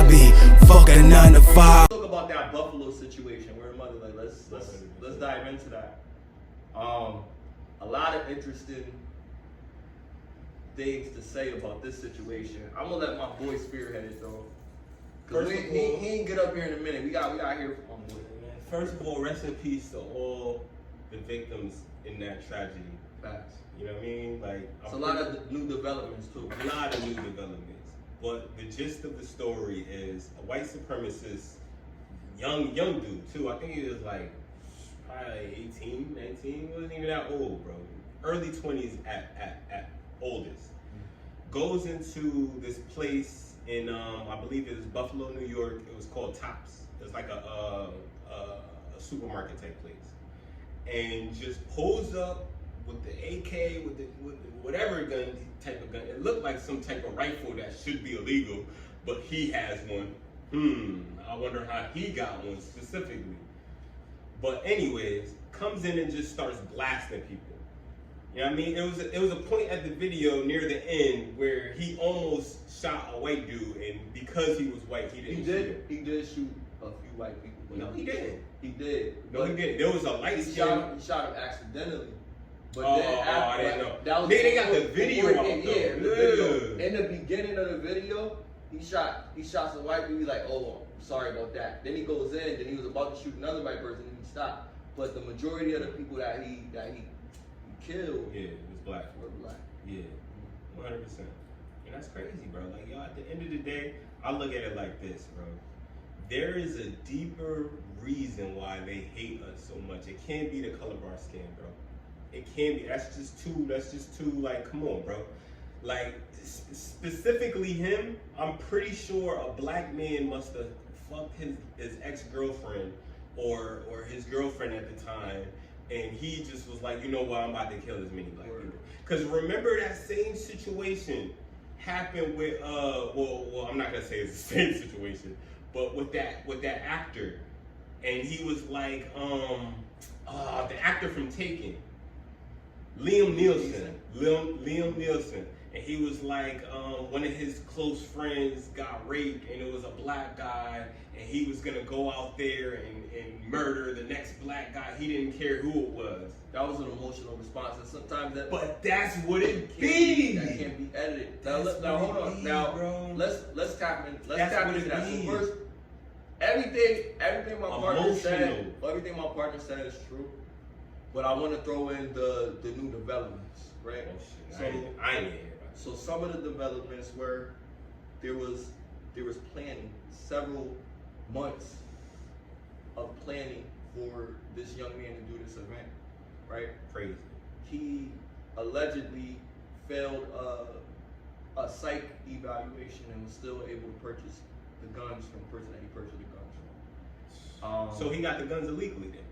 I be fucking 9 to 5. Talk about that Buffalo situation where mother, like, let's dive into that. A lot of interesting things to say about this situation. I'm gonna let my boy spearhead it though. Cause he ain't get up here in a minute. We got here from my boy. First of all, rest in peace to all the victims in that tragedy. Facts. You know what I mean? Like, it's a lot of new developments too. A lot of new developments. But the gist of the story is a white supremacist, young dude too. I think he was like probably 18, 19. Wasn't even that old, bro. Early 20s at oldest. Goes into this place in I believe it was Buffalo, New York. It was called Tops. It's like a supermarket type place, and just pulls up with the AK, with whatever gun, type of gun. It looked like some type of rifle that should be illegal, but he has one. I wonder how he got one specifically. But anyways, comes in and just starts blasting people. You know what I mean? It was a point at the video near the end where he almost shot a white dude, and because he was white, he didn't shoot him. He did shoot a few white people. No, he didn't. He did. No, he didn't. There was a light skin. He shot him accidentally. But I didn't know. They got the video out though. In the beginning of the video, he shot some white people. He's like, oh, I'm sorry about that. Then he goes in, then he was about to shoot another white person, and he stopped. But the majority of the people that he killed, it was black. Were black. Yeah, 100%. And that's crazy, bro. Like, yo, at the end of the day, I look at it like this, bro. There is a deeper reason why they hate us so much. It can't be the color of our skin, bro. It can't be. That's just too, like, come on, bro. Like, specifically him, I'm pretty sure a black man must have fucked his ex-girlfriend or his girlfriend at the time, and he just was like, you know what, I'm about to kill as many black people. Because remember that same situation happened with, well, I'm not gonna say it's the same situation, but with that actor, and he was like, the actor from Taken, Liam Neeson, and he was like, one of his close friends got raped, and it was a black guy, and he was gonna go out there and murder the next black guy. He didn't care who it was. That was an emotional response, and sometimes that. But that's what it be. That can't be edited. Now hold on. Now, bro. Let's tap into that. So first, everything my partner said, everything my partner said is true. But I want to throw in the new developments, right? Oh, shit. I ain't here. So some of the developments where there was planning, several months of planning for this young man to do this event, right? Crazy. He allegedly failed a psych evaluation and was still able to purchase the guns from the person that he purchased the guns from. So he got the guns illegally then.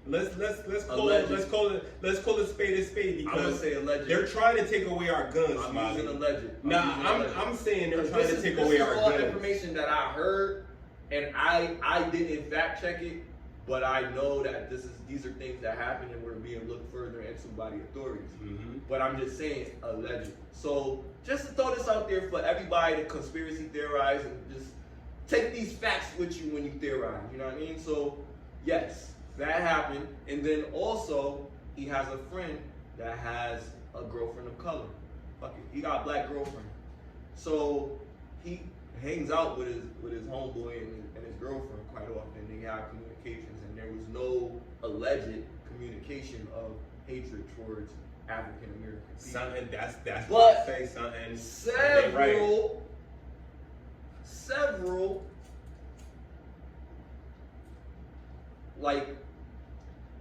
Let's call it spade a spade, because I'm gonna say alleged. They're trying to take away our guns. I'm using alleged. I'm saying they're trying to take away our guns. This is all information that I heard, and I didn't fact check it, but I know that these are things that happen and we're being looked further into by the authorities. Mm-hmm. But I'm just saying alleged. So just to throw this out there for everybody to conspiracy theorize and just take these facts with you when you theorize. You know what I mean? So yes. That happened, and then also he has a friend that has a girlfriend of color. Fuck it, he got a black girlfriend, so he hangs out with his homeboy and his girlfriend quite often. They have communications, and there was no alleged communication of hatred towards African American people. Something that's but what I say something. Several, like,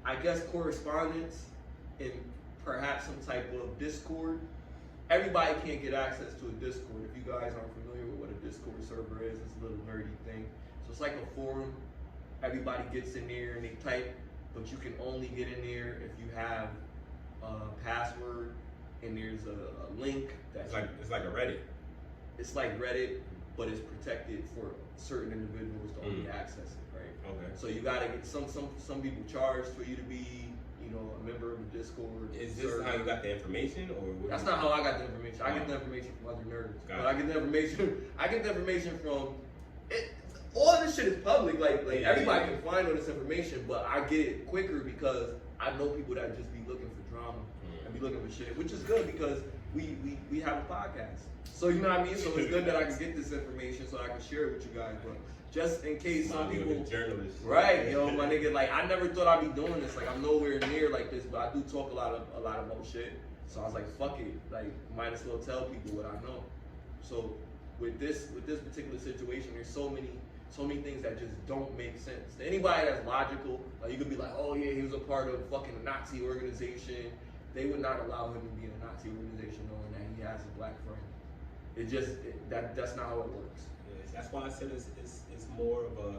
I guess correspondence and perhaps some type of Discord. Everybody can't get access to a Discord. If you guys aren't familiar with what a Discord server is, it's a little nerdy thing. So it's like a forum. Everybody gets in there and they type, but you can only get in there if you have a password and there's a link that's it's like a Reddit. It's like Reddit, but it's protected for certain individuals to only access it, right? Okay. So you gotta get some people charge for you to be, a member of the Discord. Is this how you got the information, or what? That's not how I got the information. I get the information from other nerds. But I get the information. I get the information from it. All of this shit is public. Like everybody can find all this information, but I get it quicker because I know people that just be looking for drama and be looking for shit, which is good because we have a podcast. So you know what I mean? So it's good that I can get this information so I can share it with you guys. But just in case some people, journalists, right, yo, my nigga, like I never thought I'd be doing this. Like I'm nowhere near like this, but I do talk a lot of more shit. So I was like, fuck it, like might as well tell people what I know. So with this particular situation, there's so many things that just don't make sense. To anybody that's logical, like you could be like, oh yeah, he was a part of fucking a Nazi organization. They would not allow him to be in a Nazi organization knowing that he has a black friend. That's not how it works. Yes, that's why I said it's more of a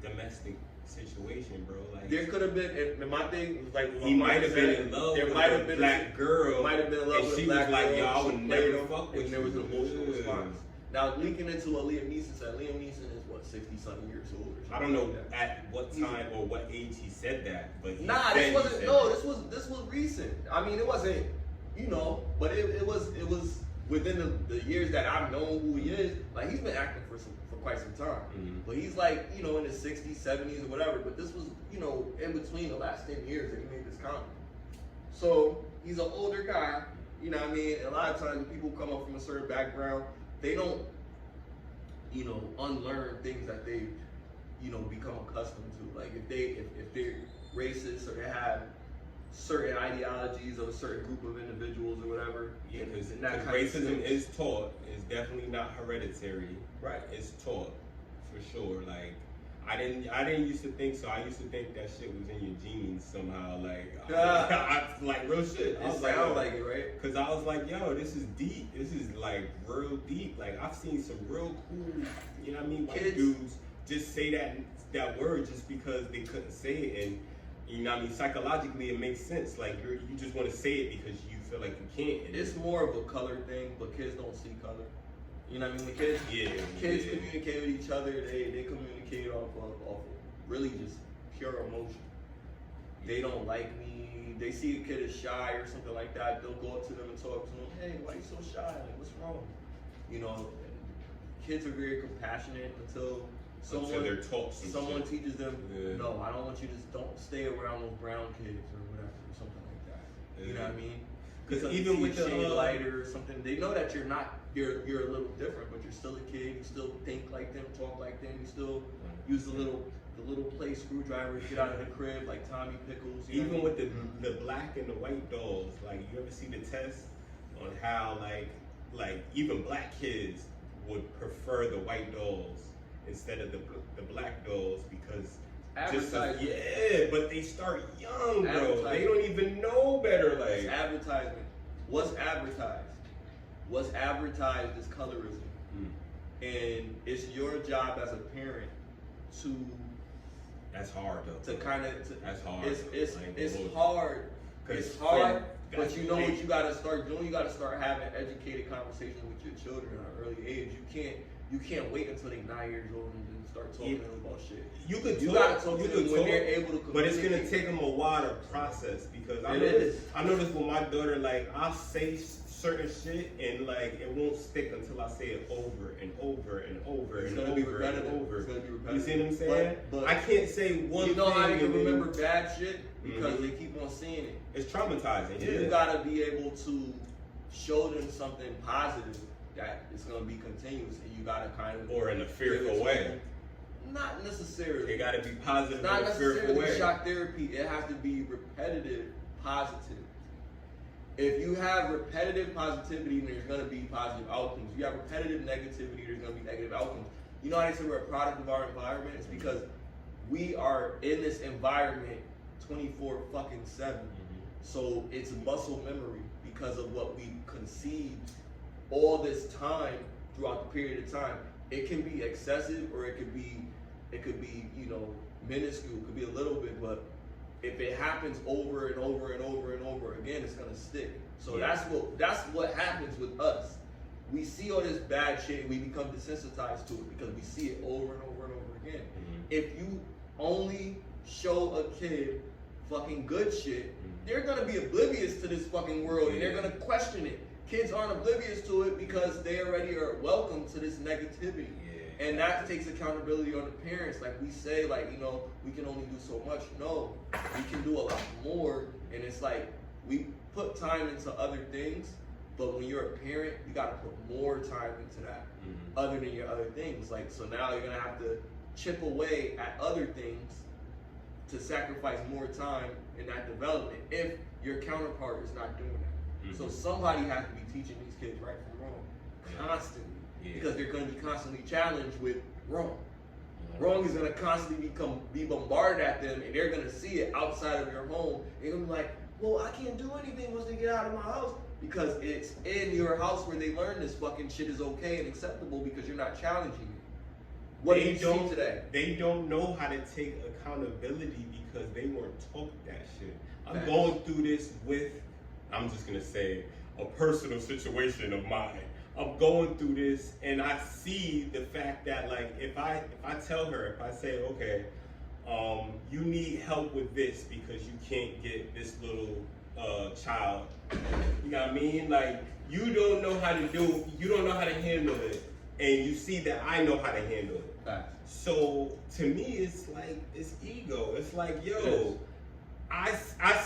domestic situation, bro. Like there could have been, and my thing was like he might have been in love with a black girl, might have been in love and with she a black was like, girl. yo, I would never fuck with you. And there was an emotional response. Now linking into what Liam Neeson said, Liam Neeson is what 60-something years old. Or I don't know like at what time or what age he said that, but this was recent. I mean, it wasn't, but it was within the years that I've known who he is. Like he's been acting for quite some time, but he's like in his 60s, 70s, or whatever. But this was in between the last 10 years that he made this comment. So he's an older guy. You know what I mean? And a lot of times when people come up from a certain background, they don't unlearn things that they've become accustomed to. Like if they're racist or they have certain ideologies of a certain group of individuals or whatever. Yeah, because racism is taught. It's definitely not hereditary. Right. It's taught for sure. Like I didn't used to think so. I used to think that shit was in your genes somehow. Like like real shit. I was like, I don't like it, right? Because I was like, yo, this is deep. This is like real deep. Like I've seen some real cool, white dudes just say that word just because they couldn't say it, and psychologically it makes sense. Like you just want to say it because you feel like you can't. And it's more of a color thing, but kids don't see color. You know what I mean? The kids communicate with each other. They communicate off of really just pure emotion. They don't like me. They see a kid is shy or something like that. They'll go up to them and talk to them. Hey, why are you so shy? Like, what's wrong? Kids are very compassionate until they're taught someone teaches them. Yeah. No, I don't want you to don't stay around those brown kids or whatever, or something like that. Yeah. You know what I mean? Because even with the shade lighter or something, they know that you're not. You're a little different, but you're still a kid. You still think like them, talk like them. You still use the little play screwdriver to get out of the crib, like Tommy Pickles. Even with the black and the white dolls, like you ever see the test on how like even black kids would prefer the white dolls instead of the black dolls because but they start young, bro. They don't even know better. Like it's advertisement. What's advertised? What's advertised is colorism, and it's your job as a parent to. That's hard though. To kind of. That's hard. It's hard. It's hard. But you know what you gotta start doing? You gotta start having educated conversations with your children at an early age. You can't wait until they're 9 years old and then start talking to them about shit. You gotta talk to them when they're able to communicate. But it's gonna take them a while to process because I noticed with my daughter, like I'll say certain shit and like it won't stick until I say it over and over and over and over and over. It's gonna be repetitive. You see what I'm saying? But I can't say one thing. You know how you can remember bad shit? Because they keep on seeing it. It's traumatizing. Yeah. You gotta be able to show them something positive that it's gonna be continuous, and you gotta kind of or in a fearful way. Not necessarily. It gotta be positive in a fearful way. Shock therapy. It has to be repetitive, positive. If you have repetitive positivity, there's gonna be positive outcomes. If you have repetitive negativity, there's gonna be negative outcomes. You know how they say we're a product of our environment? It's because we are in this environment 24/7. So it's muscle memory because of what we conceived all this time throughout the period of time. It can be excessive or it could be minuscule, it could be a little bit, but if it happens over and over and over and over again, it's gonna stick. So that's what happens with us. We see all this bad shit and we become desensitized to it because we see it over and over and over again. If you only show a kid fucking good shit, they're gonna be oblivious to this fucking world and they're gonna question it. Kids aren't oblivious to it because they already are welcome to this negativity. And that takes accountability on the parents. Like we say, like, you know, we can only do so much. No, we can do a lot more. And it's like, we put time into other things, but when you're a parent, you gotta put more time into that, other than your other things. Like, so now you're gonna have to chip away at other things to sacrifice more time in that development if your counterpart is not doing that. So somebody has to be teaching these kids right from wrong constantly, because they're going to be constantly challenged with wrong. Wrong is going to constantly be bombarded at them, and they're going to see it outside of your home. They're going to be like, well, I can't do anything once they get out of my house, because it's in your house where they learn this fucking shit is okay and acceptable because you're not challenging it. What do you see today? They don't know how to take accountability because they weren't taught that shit. I'm going through this with, I'm just gonna say, a personal situation of mine. I'm going through this and I see the fact that, like, if I tell her, if I say, okay, you need help with this because you can't get this little child, you know what I mean? Like, you don't know how to handle it, and you see that I know how to handle it. So to me, it's like, it's ego. It's like, yo, I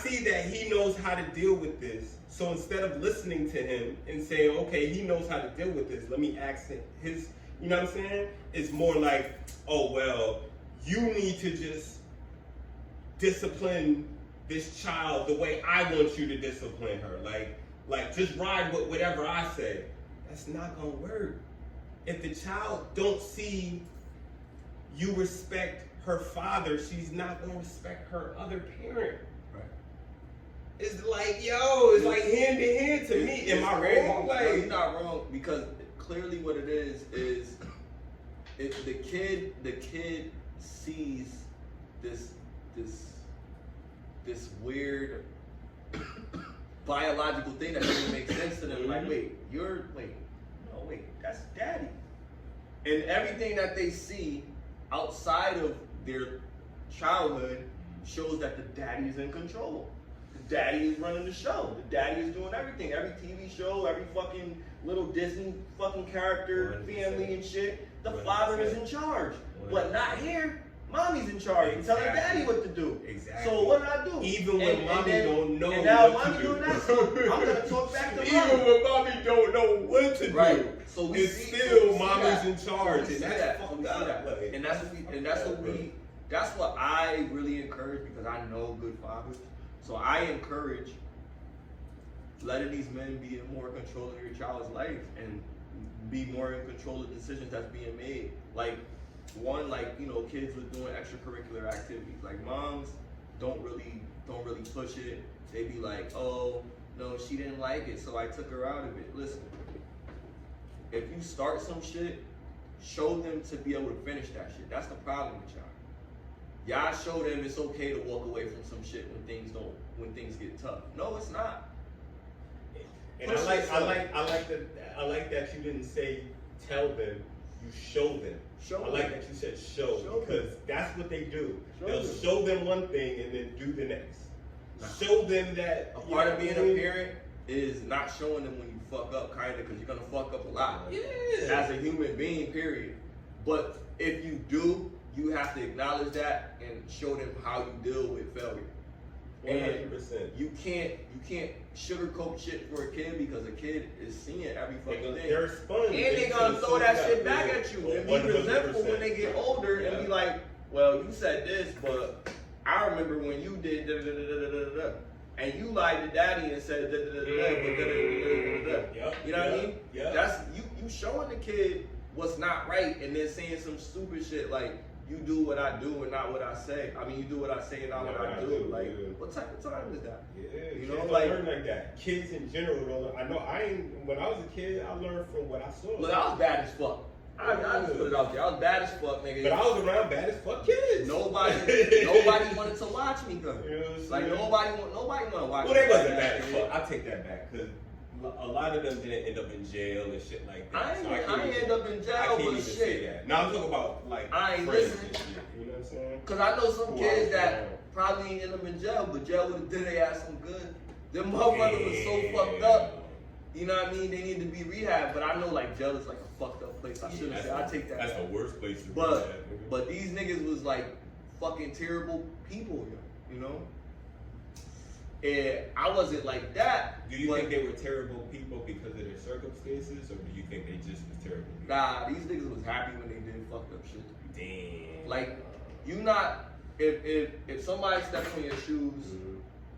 see that he knows how to deal with this. So instead of listening to him and saying, okay, he knows how to deal with this, let me ask his, you know what I'm saying? It's more like, oh, well, you need to just discipline this child the way I want you to discipline her. Like just ride with whatever I say. That's not gonna work. If the child don't see you respect her father, she's not gonna respect her other parent. Right. It's like, yo, it's like hand to hand to me. Am I wrong? Like, no, you're not wrong, because clearly what it is if the kid sees this weird biological thing that doesn't make sense to them. Like, wait, that's daddy. And everything that they see outside of their childhood shows that the daddy is in control. The daddy is running the show. The daddy is doing everything. Every TV show, every fucking little Disney fucking character, 100%. Family and shit. The 100%. Father is in charge. 100%. But not here. Mommy's in charge. Exactly. Telling daddy what to do. Exactly. So what did I do? Even when mommy don't know and now what mommy to do. doing that, so I'm gonna talk back to mommy. Even when mommy don't know what to do. Right. So we it's see, still so mommy's in charge. So and that's fucked up. And that's what I really encourage, because I know good fathers. So I encourage letting these men be in more control of your child's life and be more in control of decisions that's being made. Like, one, like, you know, kids with doing extracurricular activities. Like, moms don't really push it. They be like, oh, no, she didn't like it, so I took her out of it. Listen, if you start some shit, show them to be able to finish that shit. That's the problem with y'all. Y'all show them it's okay to walk away from some shit when things get tough. No, it's not. And I like that you didn't say tell them, you show them. I like that you said show because that's what they do. They'll show them one thing and then do the next. Show them that a part of being a parent is not showing them when you fuck up, kind of, because you're gonna fuck up a lot. Yeah. As a human being, period. But if you do, you have to acknowledge that and show them how you deal with failure. 100%. You can't sugarcoat shit for a kid, because a kid is seeing every fucking thing. They're sponge. And they're gonna throw that shit back at you and be resentful when they get older and be like, well, you said this, but I remember when you did da da da da da da da, and you lied to daddy and said da da da da da da da da. You know what I mean? Yeah. That's you showing the kid what's not right, and then saying some stupid shit like, you do what I do and not what I say. I mean, you do what I say and not what I do. Like, what type of time is that? Yeah, you know, kids like, don't learn like that. Kids in general don't learn. I know when I was a kid, I learned from what I saw. Look, I was bad as fuck. I just put it out there. I was bad as fuck, nigga. But I was around bad as fuck kids. Nobody wanted to watch me, though. You know what I'm like, nobody want to watch me. Well, they wasn't bad as fuck. I take that back, because a lot of them didn't end up in jail and shit like that. I ain't end up in I jail, can't but even say shit. that. Now I'm talking about like I ain't friends listening. and shit. You know what I'm saying? Cause I know some Who kids I that was probably ain't end up in jail, but jail would have did their ass some good. Them motherfuckers was so fucked up. You know what I mean? They need to be rehabbed. But I know like jail is like a fucked up place. I shouldn't say. I take that. That's the worst place to But rehab, nigga. but these niggas was like fucking terrible people, you know? And I wasn't like that. Do you think they were terrible people because of their circumstances, or do you think they just was terrible people? Nah, these niggas was happy when they did fucked up shit. Damn. Like, you not, if somebody steps on your shoes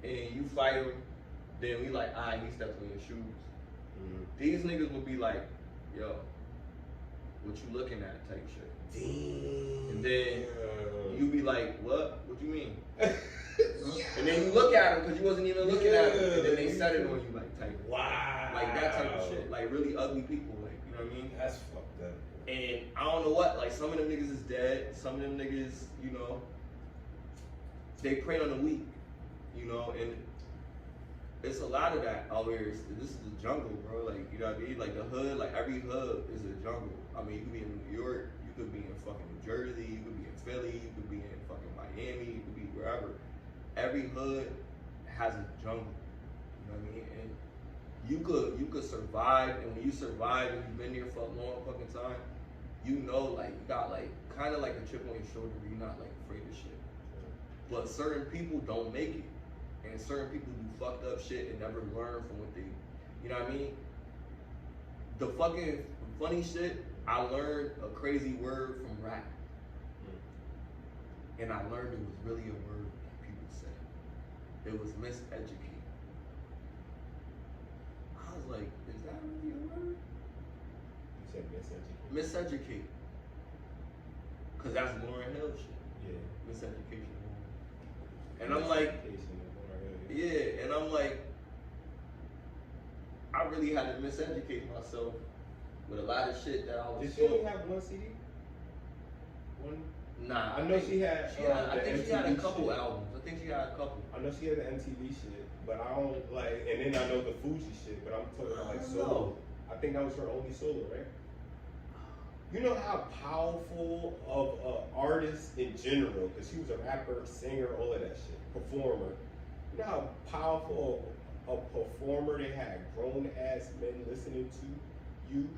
and you fight him, then we like, he steps on your shoes. These niggas would be like, yo, what you looking at type shit. Damn. And then you be like, what? What you mean? And then you look at them because you wasn't even looking at them, and then they set it on you like type. Wow. Like that type of shit. Like really ugly people. Like, you know what I mean? That's fucked up. And I don't know what. Like some of them niggas is dead. Some of them niggas, you know, they prey on the weak. You know, and it's a lot of that out here. This is the jungle, bro. Like, you know what I mean? Like the hood. Like every hood is a jungle. I mean, you could be in New York. You could be in fucking New Jersey. You could be in Philly. You could be in fucking Miami. You could be wherever. Every hood has a jungle, you know what I mean? And you could survive, and when you survive and you've been there for a long fucking time, you know, like you got like kind of like a chip on your shoulder. You're not like afraid of shit. But certain people don't make it, and certain people do fucked up shit and never learn from what they, you know what I mean? The fucking funny shit, I learned a crazy word from rap, and I learned it was really a word. It was miseducate. I was like, is that really a word? You said miseducate? Miseducate. Cause that's Lauryn Hill shit. Yeah. Miseducation. And I'm like, yeah, and I'm like, I really had to miseducate myself with a lot of shit that I was Did she only have one CD? One? Nah. I know she had. I think she had a MTV couple shit. albums. I think she had a couple. I know she had the MTV shit, but I don't like. And then I know the Fuji shit, but I'm talking about like I don't solo. know. I think that was her only solo, right? You know how powerful of an artist in general, because she was a rapper, singer, all of that shit, performer. You know how powerful a performer they had grown ass men listening to you.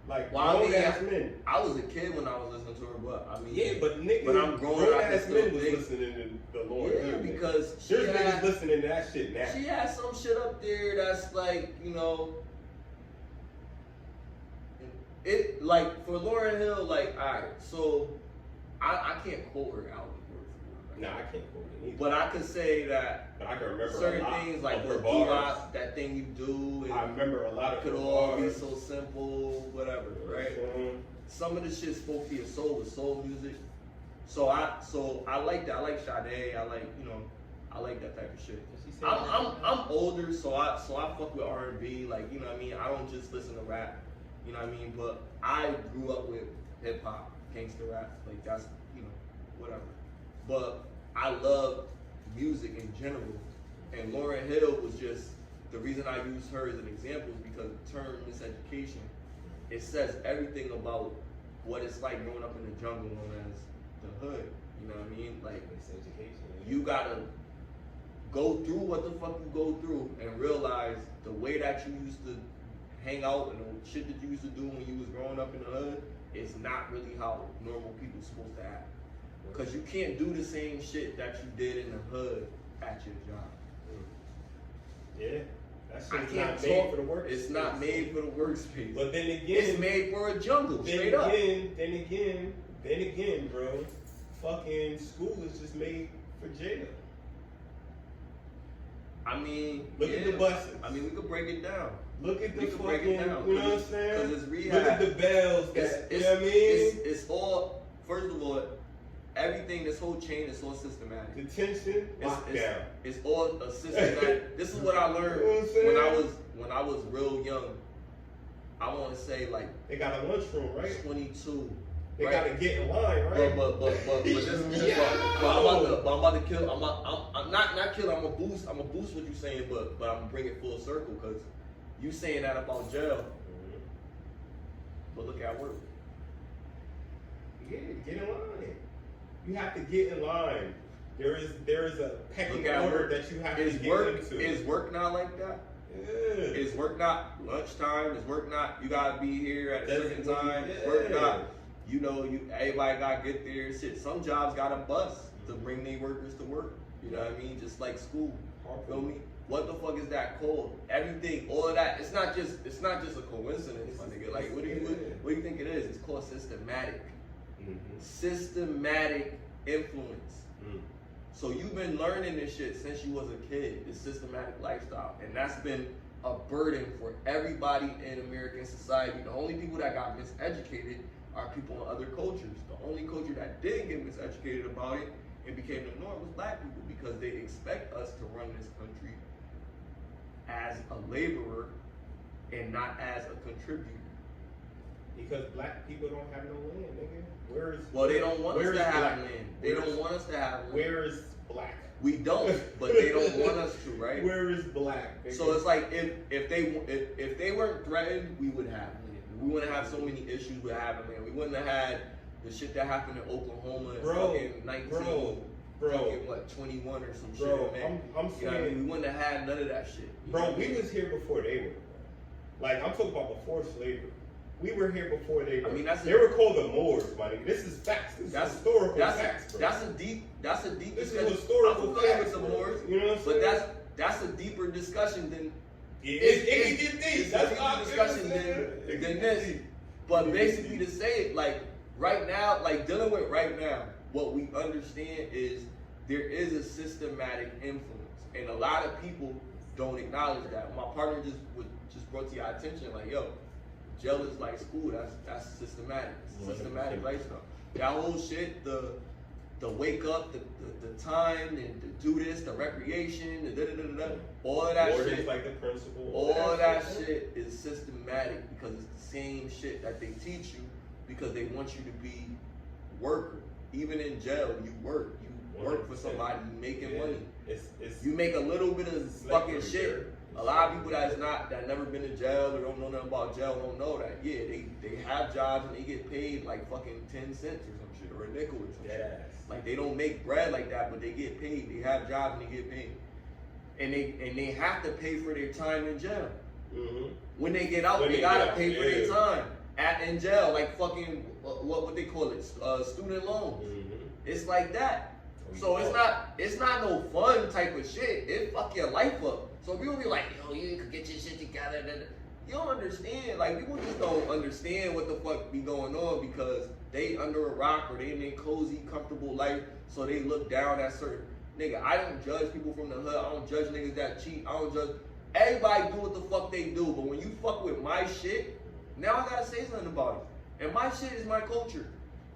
Like grown ass men. I was a kid when I was listening to her, but I mean, Yeah, but niggas, but I'm grown ass men was listening to the Lord. Yeah, because she there's niggas had, listening to that shit now. she had some shit up there that's like, you know, it like for Lauryn Hill, like, alright, so I can't quote her album word for word. Nah, I can't quote it either. But I could say that But I can remember certain a lot things like of the her bars. bebop, that thing you do, and I remember a lot of could her all be bars. so simple, whatever, right? Some of the shit spoke to your soul with soul music. So I like that. I like Sade. I like, you know, I like that type of shit. I'm older, so I fuck with R&B. Like, you know what I mean? I don't just listen to rap. You know what I mean? But I grew up with hip hop, gangster rap. Like that's, you know, whatever. But I love music in general. And Lauryn Hill was just the reason I use her as an example is because the term miseducation, it says everything about what it's like growing up in the jungle known as the hood. You know what I mean? Like Miseducation. you gotta go through what the fuck you go through and realize the way that you used to hang out and the shit that you used to do when you was growing up in the hood is not really how normal people supposed to act. Cause you can't do the same shit that you did in the hood at your job. Yeah. That I shit's can't not made talk for the workspace. It's not made for the workspace. But then again, it's made for a jungle, straight up. Then again, bro, fucking school is just made for jail. I mean, Look at the buses. I mean, we could break it down. Look at the We could fucking, break it down, you know what I'm saying? Because it's rehab. Look at the bells that, you know what I mean? It's all, first of all, everything, this whole chain is all systematic. Detention, lockdown. It's all a systematic. This is what I learned You know what I'm when I was real young. I want to say like They got a lunchroom, right? 22. They right? gotta get in line, right? But I'm about to kill. I'm not kill. I'm gonna boost what you're saying, but I'm gonna bring it full circle because You saying that about jail, but look at work. Yeah, get in line. You have to get in line. There is a pecking order that you have to get into. Is work not like that? Yeah. Is work not lunchtime? Is work not you gotta be here at a certain time? Yeah. Is work not everybody gotta get there? Shit, some jobs got a bus to bring their workers to work. You know what I mean? Just like school. Feel me? What the fuck is that called? Everything, all of that. It's not just a coincidence, my nigga. Like what do you think it is? It's called systematic. Systematic influence. So you've been learning this shit since you was a kid, this systematic lifestyle. And that's been a burden for everybody in American society. The only people that got miseducated are people in other cultures. The only culture that didn't get miseducated about it and became the norm was black people, because they expect us to run this country as a laborer and not as a contributor. Because black people don't have no land, nigga. They don't want us to have land. They don't want us to have land. Where is black? We don't, but they don't want us to, right? Where is black? Nigga? So it's like if they weren't threatened, we would have land. We wouldn't have so many issues with having land. We wouldn't have had the shit that happened in Oklahoma in fucking 21 or some shit, man. I'm saying, we wouldn't have had none of that shit. Bro, we was here before they were. Like, I'm talking about before slavery. We were here before they were. I mean, they were called the Moors, my nigga. This is facts. This is historical facts, bro. That's a deep This discussion. is historical facts, with the Moors, you know what I'm saying? But that's a deeper discussion than it can get deep. That's a deeper discussion than this. But basically, to say it like right now, like dealing with right now, what we understand is there is a systematic influence, and a lot of people don't acknowledge that. My partner just brought to your attention, like, yo, jail is like school. That's systematic. It's systematic lifestyle. That whole shit, the wake up, the time, and to do this, the recreation, the da-da-da-da-da, all of that shit. Like the principle. All of that shit is systematic, because it's the same shit that they teach you, because they want you to be worker. Even in jail, you work. You work for somebody. You making money. You make a little bit of fucking shit. A lot of people that never been in jail or don't know nothing about jail don't know that. Yeah, they have jobs and they get paid like fucking 10 cents or some shit, or a nickel or some shit. Like they don't make bread like that, but they get paid. They have jobs and they get paid. And they have to pay for their time in jail. When they get out, they gotta pay for their time in jail, like fucking what they call it, student loans. It's like that. So it's not no fun type of shit. It fuck your life up. So people be like, yo, you could get your shit together. You don't understand. Like, people just don't understand what the fuck be going on, because they under a rock or they in their cozy, comfortable life, so they look down at certain. Nigga, I don't judge people from the hood. I don't judge niggas that cheat. I don't judge. Everybody do what the fuck they do. But when you fuck with my shit, now I gotta say something about it. And my shit is my culture.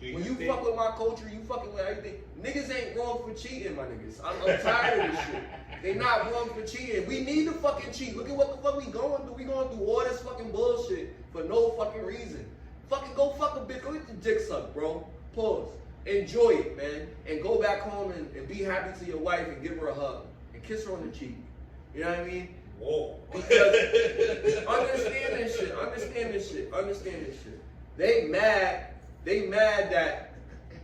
When you fuck with my culture, you fucking with everything. Niggas ain't wrong for cheating, my niggas. I'm tired of this shit. They not wrong for cheating. We need to fucking cheat. Look at what the fuck we going through. We going through all this fucking bullshit for no fucking reason. Fucking go fuck a bitch. Go get the dick sucked, bro. Pause. Enjoy it, man. And go back home and be happy to your wife and give her a hug. And kiss her on the cheek. You know what I mean? Whoa. Because understand this shit. They mad that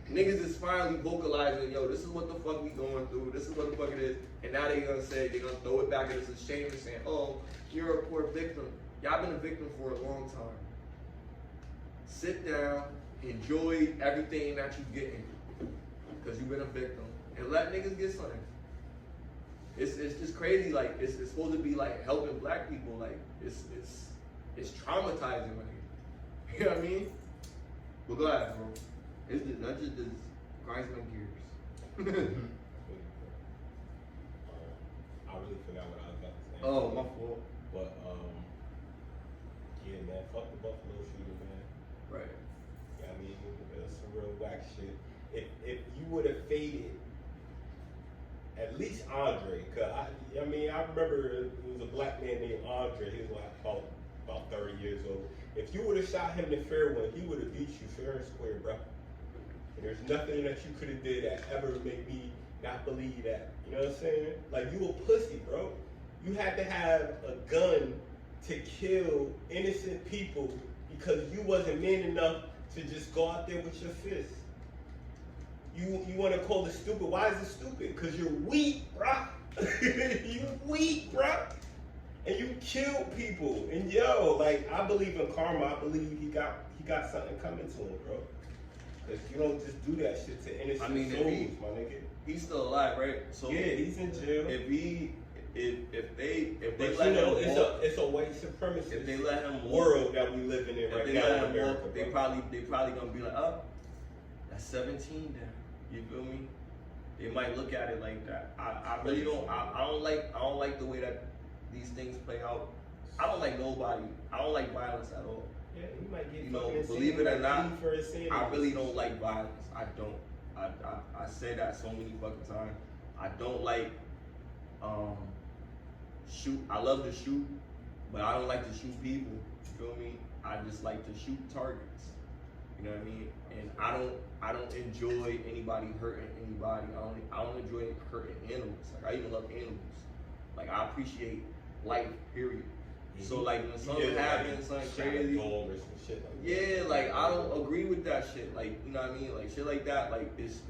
niggas is finally vocalizing, yo, this is what the fuck we going through, this is what the fuck it is, and now they're gonna throw it back at us as shame and saying, oh, you're a poor victim. Y'all been a victim for a long time. Sit down, enjoy everything that you getting, because you've been a victim, and let niggas get something. It's just crazy, like, it's supposed to be like helping black people, like, it's traumatizing, like, you know what I mean? But go ahead, bro. It's just, that just grinds my gears. I really forgot what I was about to say. Oh, my fault. But yeah, man, fuck the Buffalo shooter, man. Right. Yeah, I mean, that's some real whack shit. If you would have faded at least Andre, cause I mean, I remember it was a black man named Andre. He was like about 30 years old. If you would have shot him in fair one, he would have beat you fair and square, bro. And there's nothing that you could have did that ever made me not believe that. You know what I'm saying? Like, you a pussy, bro. You had to have a gun to kill innocent people because you wasn't man enough to just go out there with your fist. You want to call it stupid? Why is it stupid? Because you're weak, bruh. You weak, bruh. And you kill people. And yo, like, I believe in karma. I believe he got something coming to him, bro. Because you don't just do that shit to innocent souls, my nigga. He's still alive, right? So yeah, he's in jail. If they But let you know, him walk, it's a white supremacist if they let him walk, world that we living in if right they now let in him America, walk, bro. they probably gonna be like, oh, that's 17 down. You feel me? They might look at it like that. I really don't. I don't like the way that these things play out. I don't like nobody. I don't like violence at all. Yeah, he might get Believe it or not, I really don't. don't like violence. I don't. I say that so many fucking times. I don't like shoot. I love to shoot, but I don't like to shoot people. You feel me? I just like to shoot targets. You know what I mean? And I don't enjoy anybody hurting anybody. I don't enjoy hurting animals. Like I even love animals. Like I appreciate life, period. So like when something happens, something crazy, or some shit like yeah, like I don't agree with that shit. Like you know what I mean? Like shit like that, like it's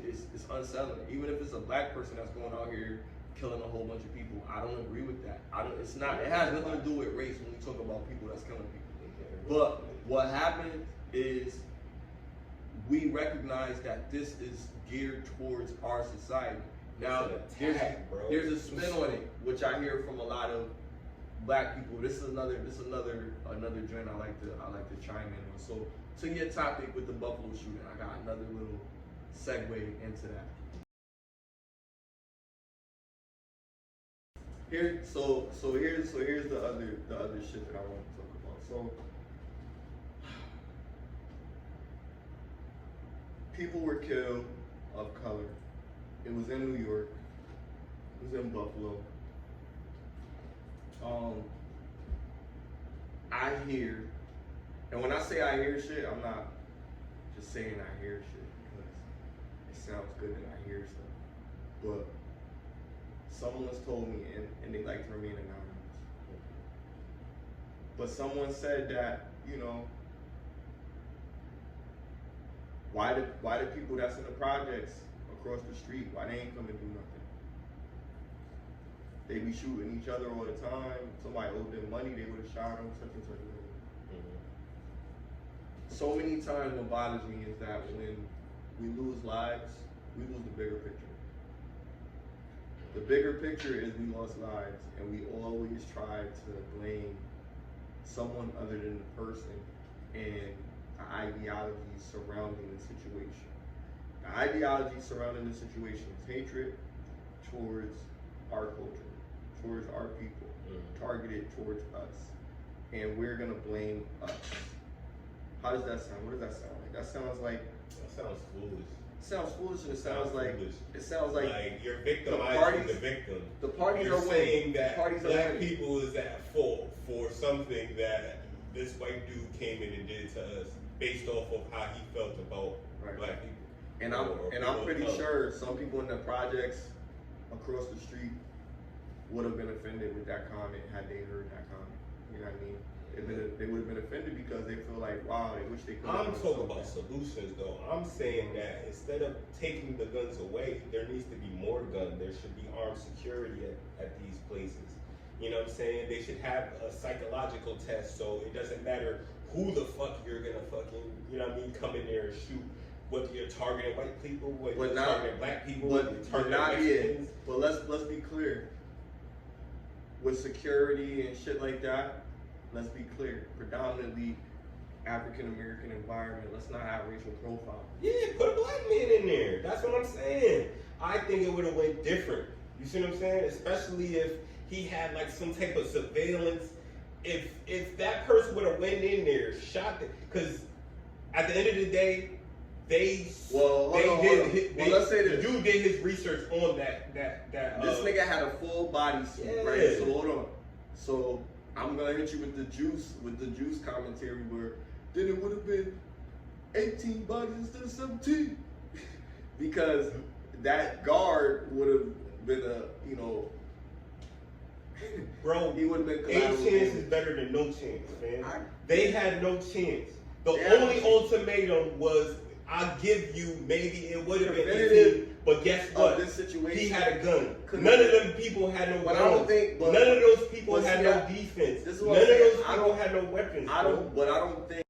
unsettling. Even if it's a black person that's going out here killing a whole bunch of people, I don't agree with that. It's not. It has nothing to do with race when we talk about people that's killing people. But what happened is we recognize that this is geared towards our society. Now there's a spin on it, which I hear from a lot of black people. This is another joint I like to chime in on. So to your topic with the Buffalo shooting, I got another little segue into that. Here's the other shit that I want to talk about. So people were killed of color. It was in New York. It was in Buffalo. I hear, and when I say I hear shit, I'm not just saying I hear shit because it sounds good that I hear stuff. But someone has told me, and they like to remain anonymous. But someone said that, you know, why the people that's in the projects across the street, why they ain't come and do nothing? They be shooting each other all the time. Somebody owed them money, they would have shot them, such and such. So many times what bothers me is that when we lose lives, we lose the bigger picture. The bigger picture is we lost lives, and we always try to blame someone other than the person and the ideology surrounding the situation. The ideology surrounding the situation is hatred towards our culture, towards our people, targeted towards us, and we're gonna blame us. How does that sound? What does that sound like? That sounds foolish. It sounds foolish, and it sounds like you're victimizing the victim. The parties you're are saying winning. that parties black people is at fault for something that this white dude came in and did to us based off of how he felt about black people. And I'm pretty sure some people in the projects across the street would have been offended with that comment had they heard that comment. You know what I mean? They would have been offended because they feel like, wow, they wish they could. I'm talking about solutions, though. I'm saying that instead of taking the guns away, there needs to be more guns. There should be armed security at these places. You know what I'm saying? They should have a psychological test, so it doesn't matter who the fuck you're gonna fucking, you know what I mean, come in there and shoot. Whether you're targeting white people, whether you're targeting black people, whether you're targeting Mexicans. But let's be clear. With security and shit like that, let's be clear. Predominantly African American environment. Let's not have racial profile. Yeah, put a black man in there. That's what I'm saying. I think it would have went different. You see what I'm saying? Especially if he had like some type of surveillance. If that person would have went in there, shot it, because at the end of the day, let's say this. The dude did his research on that. This nigga had a full body suit, right? So hold on. So I'm gonna hit you with the juice commentary where then it would have been 18 bodies instead of 17 because that guard would have been Bro, he would have been a collateral chance damage. is better than no chance, man. I- They had no chance. The They had only no chance. ultimatum was, I'll give you, maybe it would have been Definitive 18, but guess of what? this situation. He had a gun. Couldn't- None of them people had no But I guns. don't think- but- None of those people but had see, no I- defense. this is None what of I'm saying. those I people don't- had no weapons. I bro. don't, but I don't think